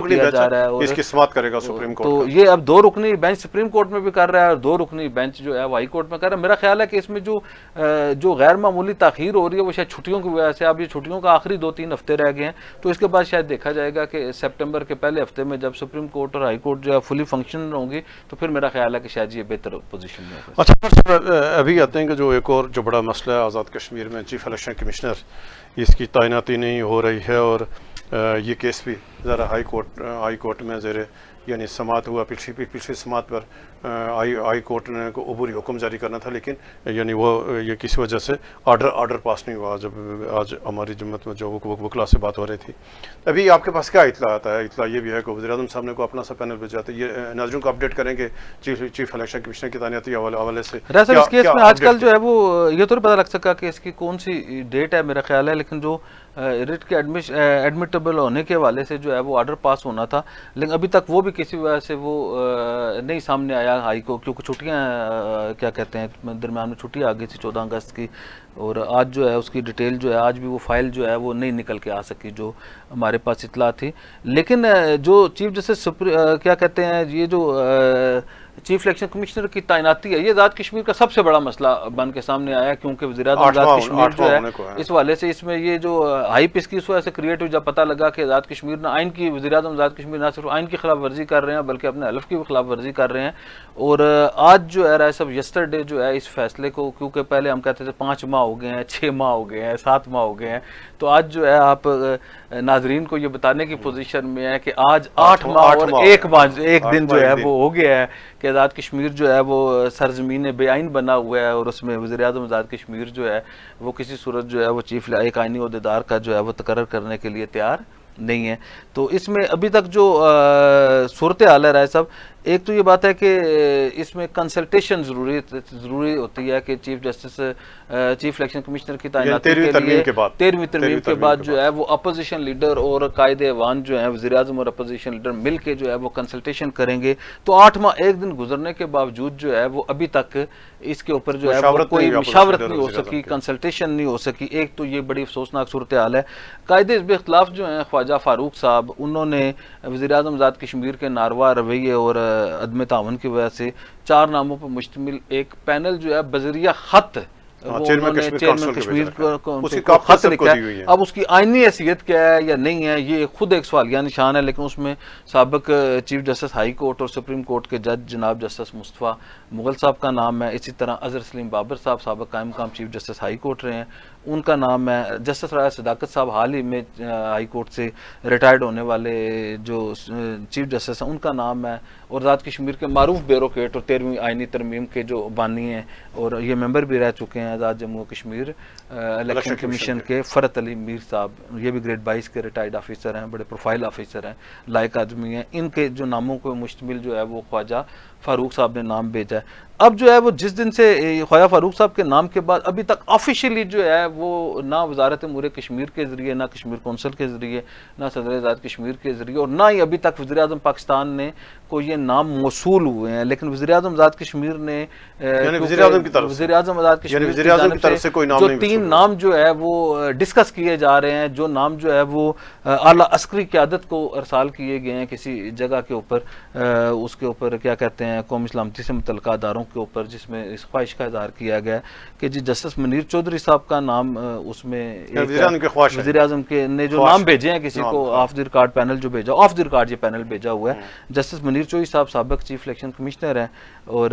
किया जा रहा है और इसकी समाअत करेगा सुप्रीम कोर्ट। तो ये अब 2 रुकनी बेंच सुप्रीम कोर्ट में भी कर रहा है और 2 रुकनी बेंच जो है हाई कोर्ट में कर रहा है। मेरा ख्याल है कि इसमें जो गैर मामूली ताखीर हो रही है वो शायद छुट्टियों की वजह से, अब ये छुट्टियों का आखिरी 2-3 हफ्ते रह गए हैं, तो इसके बाद शायद देखा जाएगा कि सितंबर के पहले हफ्ते में जब सुप्रीम कोर्ट और हाई कोर्ट जो है फुली फंक्शन होंगी तो फिर मेरा ख्याल है कि शायद ये बेहतर पोजीशन में होगा। अच्छा, अभी आते हैं कि जो एक और जो बड़ा मसला है आज़ाद कश्मीर में चीफ इलेक्शन कमिश्नर इसकी तैनाती नहीं हो रही है और ये केस भी ज़रा हाई कोर्ट में ज़ेरे यानी समात हुआ, पिछली समात पर हाई कोर्ट ने को अबूरी हुक्म जारी करना था, लेकिन यानी वो ये किसी वजह से ऑर्डर पास नहीं हुआ। जब आज हमारी जुम्मत में जो वकला से बात हो रही थी, अभी आपके पास क्या इतला आता है? इतला ये भी है कि वज़ीर-ए-आज़म साहब ने को अपना सा पैनल भेजा था, ये नाज़रीन को अपडेट करेंगे चीफ इलेक्शन कमिश्नर की तैनाती हवाले से। इस केस में आजकल जो है वो ये तो पता लग सका कि इसकी कौन सी डेट है मेरा ख्याल है, लेकिन जो रिट के एडमिटेबल होने के हवाले से जो है वो ऑर्डर पास होना था, लेकिन अभी तक वो भी भी किसी वजह से वो नहीं सामने आया हाई को, क्योंकि छुट्टियां क्या कहते हैं दरम्यान में छुट्टी आ गई थी 14 अगस्त की, और आज जो है उसकी डिटेल जो है आज भी वो फाइल जो है वो नहीं निकल के आ सकी जो हमारे पास इतला थी। लेकिन जो चीफ जस्टिस क्या कहते हैं ये जो चीफ इलेक्शन कमिश्नर की तैनाती है, ये आज़ाद कश्मीर का सबसे बड़ा मसला बन के सामने आया, क्योंकि वज़ीर-ए-आज़म आज़ाद कश्मीर जो है इस वाले से इसमें ये जो हाइप इसकी इस वजह से क्रिएट हुई जब पता लगा कि आज़ाद कश्मीर ना आइन की वज़ीर-ए-आज़म आज़ाद कश्मीर ना सिर्फ आइन की खिलाफ वर्जी कर रहे हैं बल्कि अपने हल्फ की भी खिलाफ वर्जी कर रहे हैं। और आज जो है राय साहब यस्टरडे जो है इस फैसले को, क्योंकि पहले हम कहते थे 5 माह हो गए हैं, 6 माह हो गए हैं, 7 माह हो गए हैं, तो आज जो है आप नाजरीन को ये बताने की पोजीशन में है कि आज 8 माह और 1 दिन जो है वो हो गया है कि आज़ाद कश्मीर जो है वो सरजमीन बेआइन बना हुआ है, और उसमें वज़ीर-ए-आज़म आज़ाद कश्मीर जो है वो किसी सूरत जो है वो चीफ एक आइनी ओहदेदार का जो है वो तकर्रर करने के लिए तैयार नहीं है। तो इसमें अभी तक जो सूरत हाल है राय साहब, एक तो ये बात है कि इसमें कंसल्टेशन ज़रूरी होती है कि chief justice chief election commissioner की तैनाती के लिए 13वीं तरमीम के बाद जो है वो अपोजिशन लीडर और कायदे अवान जो है वज़ीर-ए-आज़म और अपोजिशन लीडर मिल के जो है वो कंसल्टेशन करेंगे। तो 8 माह 1 दिन गुजरने के बावजूद जो है वो अभी तक इसके ऊपर जो है वो कोई मशावरत नहीं हो सकी, कंसल्टेशन नहीं हो सकी। एक तो ये बड़ी अफसोसनाक सूरत हाल है। कायदे हिज़्ब इख्तिलाफ जो हैं ख्वाजा फारूक साहब, उन्होंने वज़ीर-ए-आज़म आज़ाद कश्मीर के नारवा रवैये और अदम तावन की वजह से 4 नामों पर मुश्तमिल एक पैनल जो है बजरिया खत चेयरमैन कश्मीर को खत लिखा है। अब उसकी आईनी हैसियत क्या है या नहीं है ये खुद एक सवालिया निशान है, लेकिन उसमें साबिक चीफ जस्टिस हाई कोर्ट और सुप्रीम कोर्ट के जज जनाब जस्टिस मुस्तफ़ा मुगल साहब का नाम है। इसी तरह अजहर सलीम बाबर साहब साबिक कायम मकाम चीफ जस्टिस हाई कोर्ट रहे हैं, उनका नाम है। जस्टिस राय सदाकत साहब हाल ही में हाई कोर्ट से रिटायर्ड होने वाले जो चीफ जस्टिस हैं उनका नाम है। और आज़ाद कश्मीर के मारूफ ब्यूरोक्रेट और 13वीं आइनी तरमीम के जो बानी हैं और ये मेंबर भी रह चुके हैं आज़ाद जम्मू कश्मीर इलेक्शन कमीशन के फ़रत अली मीर साहब, ये भी ग्रेड 22 के रिटायर्ड ऑफिसर हैं, बड़े प्रोफाइल ऑफिसर हैं, लायक आदमी हैं। इनके जो नामों को मुश्तमिल जो है वो ख्वाजा फारूक साहब ने नाम भेजा है। अब जो है वो जिस दिन से ख्वाजा फारूक साहब के नाम के बाद अभी तक ऑफिशियली जो है वो ना वजारत अमूर कश्मीर के ज़रिए, ना कश्मीर कौंसल के ज़रिए, ना सदर आज़ाद कश्मीर के ज़रिए और ना ही अभी तक वज़ीर-ए-आज़म पाकिस्तान ने को ये नाम मौसूल हुए हैं। लेकिन वज़ीर-ए-आज़म आज़ाद कश्मीर ने वज़ीर-ए-आज़म आज़ाद कश्मीर की तरफ से कोई नाम, जो 3 नाम जो है वो डिस्कस किए जा रहे हैं, जो नाम जो है वो आला अस्करी क़यादत को अरसाल किए गए हैं किसी जगह के ऊपर, उसके ऊपर क्या कहते हैं कौमी सलामती से मुतल्लिक़ा अदारों के ऊपर, जिसमें इस ख्वाहिश का इज़हार किया गया कि जी जस्टिस मुनीर चौधरी साहब का नाम उसमें वज़ीर-ए-आज़म के ने जो नाम भेजे हैं किसी को ऑफ द रिकॉर्ड पैनल जो भेजा, ऑफ द रिकॉर्ड ये पैनल भेजा हुआ है। जस्टिस मुनीर चौधरी साहब साबिक चीफ इलेक्शन कमिश्नर हैं और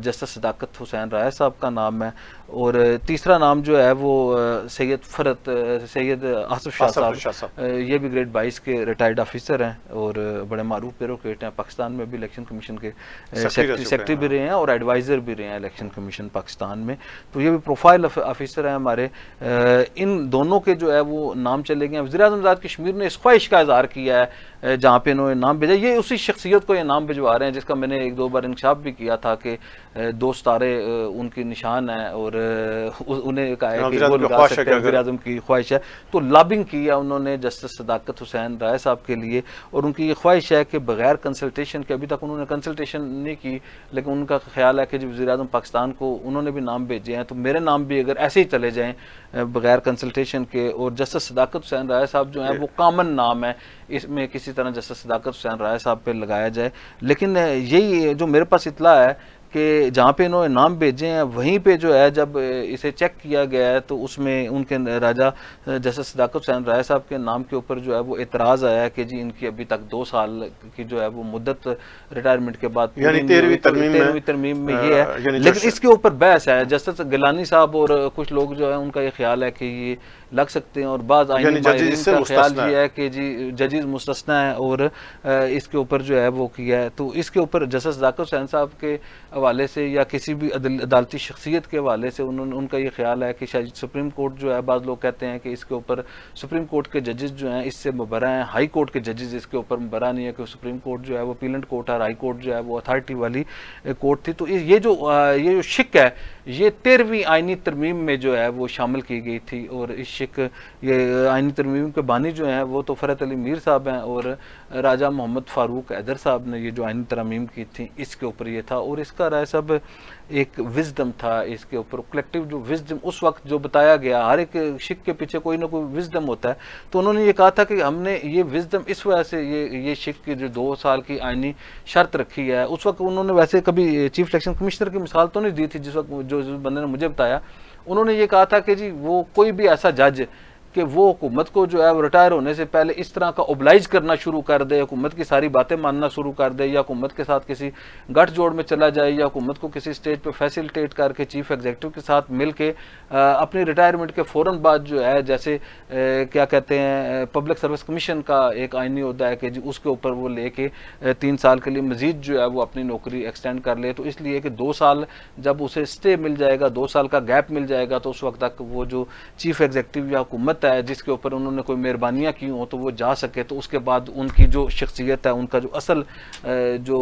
जस्टिस सदाकत हुसैन राय साहब का नाम है। और तीसरा नाम जो है वो सैयद आसिफ शाह साहब, ये भी ग्रेड 22 के रिटायर्ड ऑफिसर हैं और बड़े मारूफ ब्यूरोक्रेट हैं, पाकिस्तान में भी इलेक्शन कमीशन के सेक्रेटरी भी रहे हैं और एडवाइज़र भी रहे हैं इलेक्शन कमीशन पाकिस्तान में, तो ये भी प्रोफाइल ऑफिसर हैं हमारे। इन दोनों के जो है वो नाम चले गए हैं। वज़ीर-ए-आज़म आज़ाद कश्मीर ने इस ख्वाहिश का इज़हार किया है जहाँ पे इन्होंने नाम भेजा, ये उसी शख्सियत को ये नाम भिजवा रहे हैं जिसका मैंने 1-2 बार इंकशाफ भी किया था कि 2 सितारे उनकी निशान है और उन्हें कहा है कि वो लगा सकते हैं, वज़ीर-ए-आज़म की ख्वाहिश है। तो लॉबिंग की है उन्होंने जस्टिस सदाकत हुसैन राय साहब के लिए और उनकी ये ख्वाहिश है कि बगैर कंसल्टेशन के, अभी तक उन्होंने कंसल्टेशन नहीं की, लेकिन उनका ख्याल है कि जब वज़ीर-ए-आज़म पाकिस्तान को उन्होंने भी नाम भेजे हैं तो मेरे नाम भी अगर ऐसे ही चले जाएँ बगैर कंसल्टेशन के, और जस्टिस सदाकत हुसैन राय साहब जो हैं वो कॉमन नाम है, इसमें किसी तरह जस्टिस सदाकत हुसैन राय साहब पे लगाया जाए। लेकिन यही जो मेरे पास इत्तला है कि जहाँ पे इन्होंने नाम भेजे हैं वहीं पे जो है जब इसे चेक किया गया है तो उसमें उनके राजा जस्टिस सदाकत हुसैन राय साहब के नाम के ऊपर जो है वो एतराज़ आया है कि जी इनकी अभी तक 2 साल की जो है वो मुद्दत रिटायरमेंट के बाद 13वीं तरमीम में ये है, लेकिन इसके ऊपर बहस है। जस्टिस गिलानी साहब और कुछ लोग जो है उनका ये ख्याल है कि ये लग सकते हैं और बाज़ आईनी माहिरीन का ख्याल ये है कि जी जजेस मुस्तस्ना है और इसके ऊपर जो है वो किया है। तो इसके ऊपर जस्टिस सदाकत हुसैन साहब के हवाले से या किसी भी अदालती शख्सियत के हवाले से उनका ये ख्याल है कि शायद सुप्रीम कोर्ट जो है, बाज़ लोग कहते हैं कि इसके ऊपर सुप्रीम कोर्ट के जजेस जो हैं इससे मुबर्रा हैं, हाई कोर्ट के जजेस इसके ऊपर मुबर्रा नहीं है कि सुप्रीम कोर्ट जो है वो अपीलेंट कोर्ट है, हाई कोर्ट जो है वो अथॉरिटी वाली कोर्ट थी। तो ये जो शिक है ये 13वीं आइनी तरमीम में जो है वो शामिल की गई थी। और इस शिक ये आइनी तरमीम के बानी जो हैं वो तो फ़रहत अली मीर साहब हैं और राजा मोहम्मद फ़ारूक हैदर साहब ने ये जो आइनी तरमीम की थी इसके ऊपर ये था। और इसका राय साहब एक विजडम था इसके ऊपर, कलेक्टिव जो विजडम उस वक्त जो बताया गया, हर एक शिक के पीछे कोई ना कोई विजडम होता है, तो उन्होंने ये कहा था कि हमने ये विजडम इस वजह से ये शिक की जो 2 साल की आइनी शर्त रखी है। उस वक्त उन्होंने वैसे कभी चीफ इलेक्शन कमिश्नर की मिसाल तो नहीं दी थी जिस वक्त जो बंदे ने मुझे बताया, उन्होंने ये कहा था कि जी वो कोई भी ऐसा जज कि वो हुकूमत को जो है वो रिटायर होने से पहले इस तरह का ओबलाइज करना शुरू कर दे, हुकूमत की सारी बातें मानना शुरू कर दे, या हुकूमत के साथ किसी गठजोड़ में चला जाए, या हुकूमत को किसी स्टेज पे फैसिलिटेट करके चीफ एग्जीक्यूटिव के साथ मिल के अपनी रिटायरमेंट के फ़ौरन बाद जो है जैसे क्या कहते हैं पब्लिक सर्विस कमीशन का एक आइनी होता है कि जी उसके ऊपर वो लेके 3 साल के लिए मजीद जो है वो अपनी नौकरी एक्सटेंड कर ले। तो इसलिए कि 2 साल जब उसे स्टे मिल जाएगा, 2 साल का गैप मिल जाएगा, तो उस वक्त तक वो जो चीफ एग्जीक्यूटिव या हुकूमत है जिसके ऊपर उन्होंने कोई मेहरबानियाँ की हों तो वो जा सके। तो उसके बाद उनकी जो शख्सियत है, उनका जो असल जो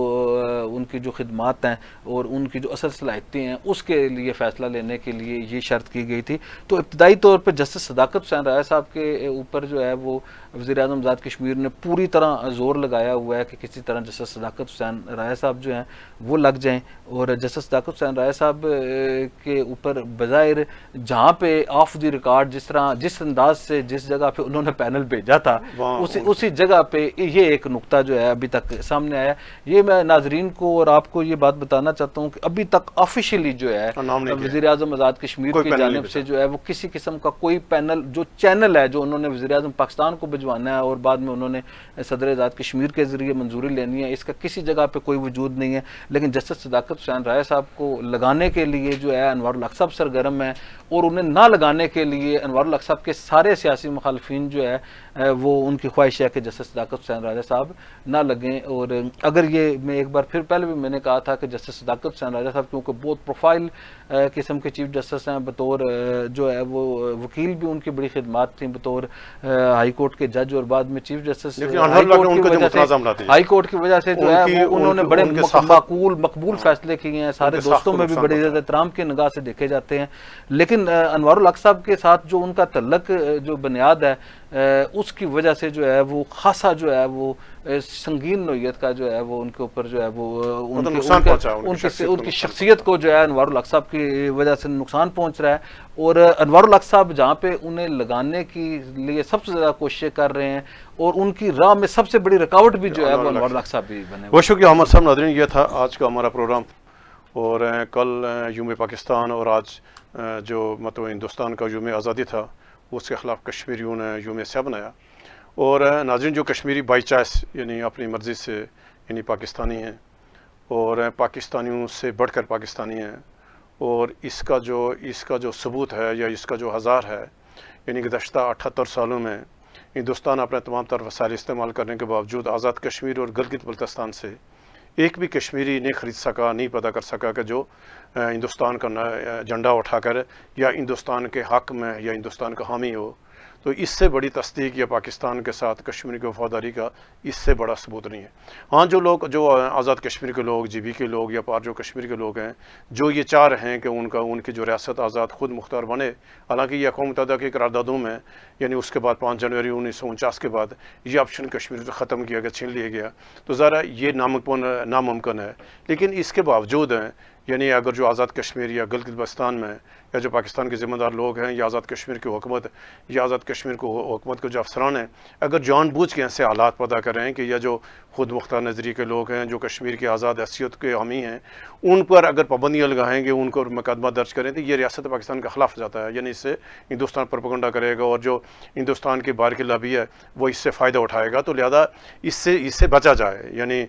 उनकी जो खिदमात हैं और उनकी जो असल सलाहियतें हैं उसके लिए फ़ैसला लेने के लिए ये शर्त की गई थी। तो इब्तदाई तौर पर जस्टिस सदाकत हुसैन राय साहब के ऊपर जो है वो वज़ीर-ए-आज़म आज़ाद कश्मीर ने पूरी तरह जोर लगाया हुआ है कि किसी तरह जस्टिस सदाकत हुसैन राय साहब जो हैं वो लग जाएं। और जस्टिस सदाकत हुसैन राय साहब के ऊपर बज़ाहिर जहाँ पे ऑफ द रिकॉर्ड जिस अंदाज से जिस जगह पे उन्होंने पैनल भेजा था उसी जगह पे ये एक नुक्ता जो है अभी तक सामने आया। ये मैं नाजरीन को और आपको ये बात बताना चाहता हूँ कि अभी तक ऑफिशियली जो है वज़ीर-ए-आज़म आज़ाद कश्मीर की जानिब से जो है वो किसी किस्म का कोई पैनल जो चैनल है जो उन्होंने वज़ीर-ए-आज़म पाकिस्तान को भिजवाना है और बाद में उन्होंने सदर आज़ाद कश्मीर के जरिए मंजूरी लेनी है, इसका किसी जगह पे कोई वजूद नहीं है। लेकिन जस्टिस सदाकत हुसैन राय साहब को लगाने के लिए जो है अनवारुल हक साहब सरगर्म है और उन्हें ना लगाने के लिए अनवारुल हक साहब के सारे सियासी मुखालफिन जो है वो उनकी ख्वाहिश है कि जस्टिस सदाकत हुसैन राय साहब ना लगें। और अगर ये मैं एक बार फिर पहले भी मैंने कहा था कि जस्टिस सदाकत हुसैन राय साहब क्योंकि बहुत प्रोफाइल किस्म के चीफ जस्टिस हैं, बतौर जो है वो वकील भी उनकी बड़ी खिदमात थी, बतौर हाई कोर्ट के जज और बाद में चीफ जस्टिस हाई कोर्ट की वजह से जो है वो उन्होंने बड़े मकबूल फैसले किए हैं, सारे दोस्तों में भी बड़े ज़्यादा एहतराम की निगाह से देखे जाते हैं। लेकिन अनवारुल हक साहब के साथ जो उनका तल्लक जो बुनियाद है उसकी वजह से जो है वो खासा जो है वो संगीन नोयत का जो है वो उनके ऊपर जो है वो उनकी शख्सियत को जो है अनवारुल हक साहब की वजह से नुकसान पहुंच रहा है। और अनवारुल हक साहब जहाँ पे उन्हें लगाने के लिए सबसे ज़्यादा कोशिशें कर रहे हैं और उनकी राह में सबसे बड़ी रुकावट भी जो है वो अनवारुल हक साहब भी बने। बहुत शुक्रिया हमारे साहब। नाज़रीन, ये था आज का हमारा प्रोग्राम। और कल यूम पाकिस्तान और आज जो मतलब हिंदुस्तान का यूम आज़ादी था उसके ख़िलाफ़ कश्मीरियों ने यूम स्याह बनाया। और नाज़रीन, जो कश्मीरी बाई चॉइस यानी अपनी मर्ज़ी से यानी पाकिस्तानी हैं और पाकिस्तानियों से बढ़कर पाकिस्तानी हैं, और इसका जो सबूत है या इसका जो हज़ार है यानी गुज़श्ता 78 सालों में हिंदुस्तान अपने तमाम तर वसाइल इस्तेमाल करने के बावजूद आज़ाद कश्मीर और गिलगित बल्तिस्तान से एक भी कश्मीरी नहीं ख़रीद सका, नहीं पता कर सका कि जो हिंदुस्तान का झंडा उठाकर या हिंदुस्तान के हक़ में या हिंदुस्तान का हामी हो। तो इससे बड़ी तस्दीक या पाकिस्तान के साथ कश्मीर की वफादारी का इससे बड़ा सबूत नहीं है। हाँ, जो आज़ाद कश्मीर के लोग, GB के लोग या पार जो कश्मीर के लोग हैं जो ये चाह रहे हैं कि उनकी जो रियासत आज़ाद खुद मुख्तार बने, हालांकि ये अक़वाम मुत्तहिदा की करारदादों में यानी उसके बाद 5 जनवरी 1949 के बाद ये ऑप्शन कश्मीर से ख़त्म किया गया, छीन लिया गया। तो ज़रा ये नामुमकिन है। लेकिन इसके बावजूद यानी अगर जो आज़ाद कश्मीर या गिलगित बल्तिस्तान में या जो पाकिस्तान के ज़िम्मेदार लोग हैं या आज़ाद कश्मीर की हुकूमत या आज़ाद कश्मीर को हुकूमत के जो अफसरान हैं अगर जानबूझ के ऐसे हालात पैदा कर रहे हैं कि या जो खुद मुख्तार नज़रिए के लोग हैं जो कश्मीर की आज़ाद हैसियत के हामी हैं उन पर अगर पाबंदियाँ लगाएंगे, उनको मुकदमा दर्ज करें, तो ये रियासत पाकिस्तान के ख़िलाफ़ जाता है। यानी इससे हिंदुस्तान प्रोपेगेंडा करेगा और जो हिंदुस्तान की बाहर की लॉबी है वो इससे फ़ायदा उठाएगा। तो लिहाजा इससे बचा जाए। यानी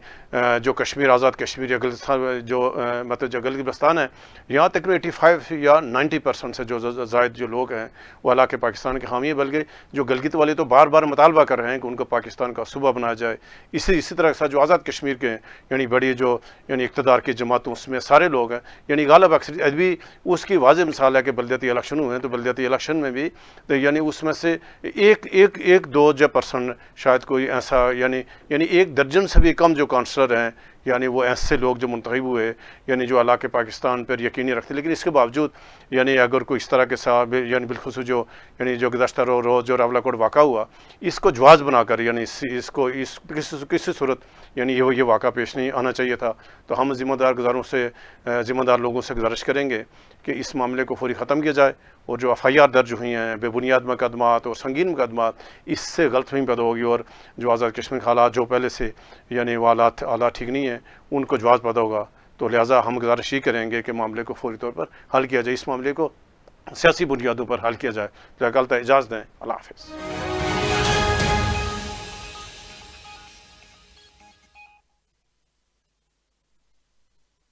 जो कश्मीर आज़ाद कश्मीर या गिलगित जो मतलब जो गिलगित बल्तिस्तान है, यहाँ तक 85 या 90% से जो ज़ायद जो लोग हैं वो हालांकि पाकिस्तान के हामी है, बल्कि जो गिलगित वाले तो बार बार मुतालबा कर रहे हैं कि उनको पाकिस्तान का सूबा बनाया जाए। इसी तरह से जो आज़ाद कश्मीर के यानी बड़ी जो यानी इक़्तिदार की जमातों उसमें सारे लोग हैं, यानी गालिब अक्सरियत भी उसकी वाज़ेह मिसाल है कि बल्दियाती इलेक्शन हुए हैं, तो बल्दियाती इलेक्शन में भी तो यानी उसमें से एक दो % शायद कोई ऐसा यानी 1 दर्जन से भी कम जो काउंसलर हैं यानी वो ऐसे लोग जो मुंतखब हुए यानी जो अलाक़े पाकिस्तान पर यकीनी रखते, लेकिन इसके बावजूद यानी अगर कोई इस तरह के साथ यानी बिलखुसूस जो गुज़श्ता रोज़ जो रावलाकोट वाक़ा हुआ, इसको जवाज़ बनाकर यानी इसको किसी सूरत यानी ये वाक़ा पेश नहीं आना चाहिए था। तो हम ज़िम्मेदार लोगों से गुजारिश करेंगे कि इस मामले को फौरी ख़त्म किया जाए और जो FIR दर्ज हुई हैं बेबुनियाद मुकदमात और संगीन मुकदमात, इससे गलतफहमी पैदा होगी और जो आज़ाद कश्मीर के हालात जो पहले से यानी वो हालात ठीक नहीं है, उनको जवाब पैदा होगा। तो लिहाजा हम गुजारिश ही करेंगे कि मामले को फौरी तौर पर हल किया जाए, इस मामले को सियासी बुनियादों पर हल किया जाए। तो इजाज़त दें, अल्लाह हाफ़िज़।